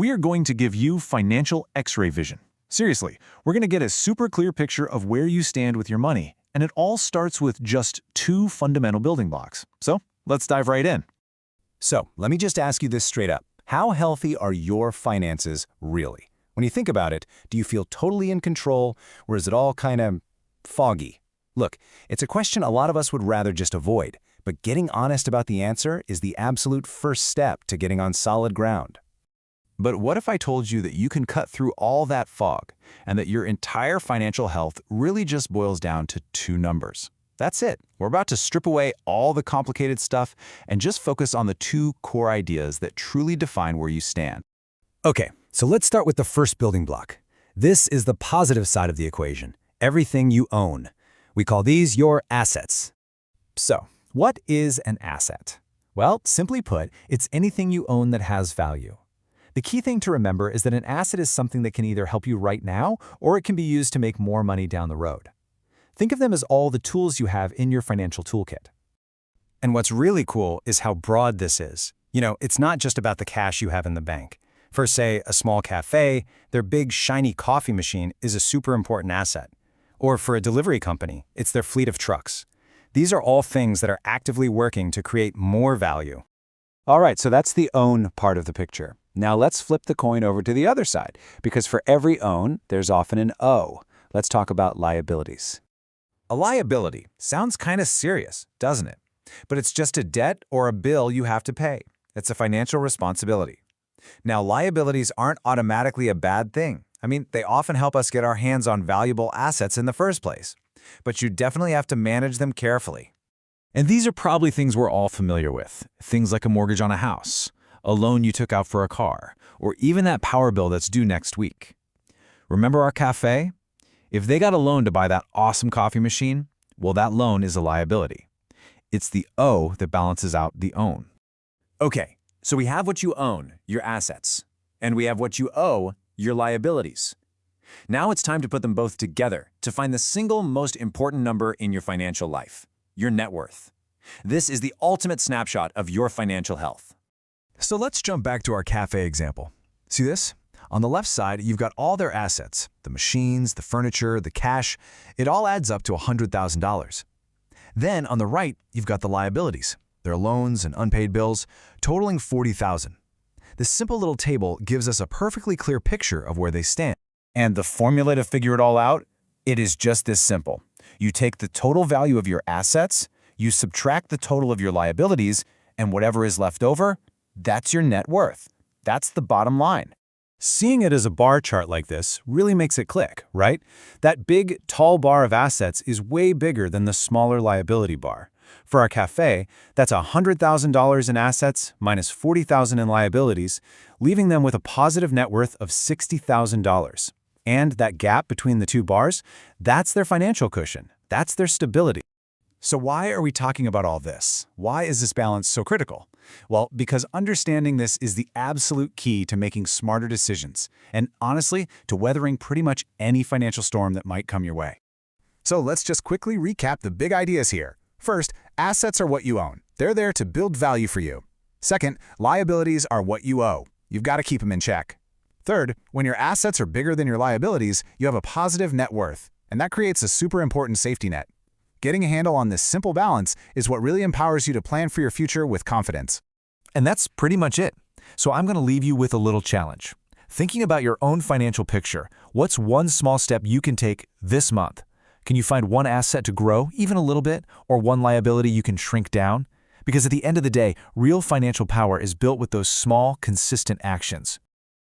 We are going to give you financial X-ray vision. Seriously, we're going to get a super clear picture of where you stand with your money, and it all starts with just two fundamental building blocks. So, let's dive right in. So, let me just ask you this straight up. How healthy are your finances really? When you think about it, do you feel totally in control, or is it all kind of foggy? Look, it's a question a lot of us would rather just avoid, but getting honest about the answer is the absolute first step to getting on solid ground. But what if I told you that you can cut through all that fog and that your entire financial health really just boils down to two numbers? That's it. We're about to strip away all the complicated stuff and just focus on the two core ideas that truly define where you stand. Okay, so let's start with the first building block. This is the positive side of the equation, everything you own. We call these your assets. So, what is an asset? Well, simply put, it's anything you own that has value. The key thing to remember is that an asset is something that can either help you right now or it can be used to make more money down the road. Think of them as all the tools you have in your financial toolkit. And what's really cool is how broad this is. It's not just about the cash you have in the bank. For, say, a small cafe, their big, shiny coffee machine is a super important asset. Or for a delivery company, it's their fleet of trucks. These are all things that are actively working to create more value. All right, so that's the own part of the picture. Now let's flip the coin over to the other side, because for every own, there's often an O. Let's talk about liabilities. A liability sounds kind of serious, doesn't it? But it's just a debt or a bill you have to pay. It's a financial responsibility. Now, liabilities aren't automatically a bad thing. They often help us get our hands on valuable assets in the first place. But you definitely have to manage them carefully. And these are probably things we're all familiar with. Things like a mortgage on a house, a loan you took out for a car, or even that power bill that's due next week. Remember our cafe? If they got a loan to buy that awesome coffee machine, well, that loan is a liability. It's the O that balances out the own. Okay, so we have what you own, your assets, and we have what you owe, your liabilities. Now it's time to put them both together to find the single most important number in your financial life, your net worth. This is the ultimate snapshot of your financial health. So let's jump back to our cafe example. See this? On the left side, you've got all their assets, the machines, the furniture, the cash. It all adds up to $100,000. Then on the right, you've got the liabilities, their loans and unpaid bills, totaling $40,000. This simple little table gives us a perfectly clear picture of where they stand. And the formula to figure it all out? It is just this simple. You take the total value of your assets, you subtract the total of your liabilities, and whatever is left over, that's your net worth. That's the bottom line. Seeing it as a bar chart like this really makes it click, right? That big, tall bar of assets is way bigger than the smaller liability bar. For our cafe, that's $100,000 in assets minus $40,000 in liabilities, leaving them with a positive net worth of $60,000. And that gap between the two bars, that's their financial cushion. That's their stability. So why are we talking about all this? Why is this balance so critical? Well, because understanding this is the absolute key to making smarter decisions, and honestly, to weathering pretty much any financial storm that might come your way. So let's just quickly recap the big ideas here. First, assets are what you own. They're there to build value for you. Second, liabilities are what you owe. You've got to keep them in check. Third, when your assets are bigger than your liabilities, you have a positive net worth, and that creates a super important safety net. Getting a handle on this simple balance is what really empowers you to plan for your future with confidence. And that's pretty much it. So I'm going to leave you with a little challenge. Thinking about your own financial picture, what's one small step you can take this month? Can you find one asset to grow, even a little bit, or one liability you can shrink down? Because at the end of the day, real financial power is built with those small, consistent actions.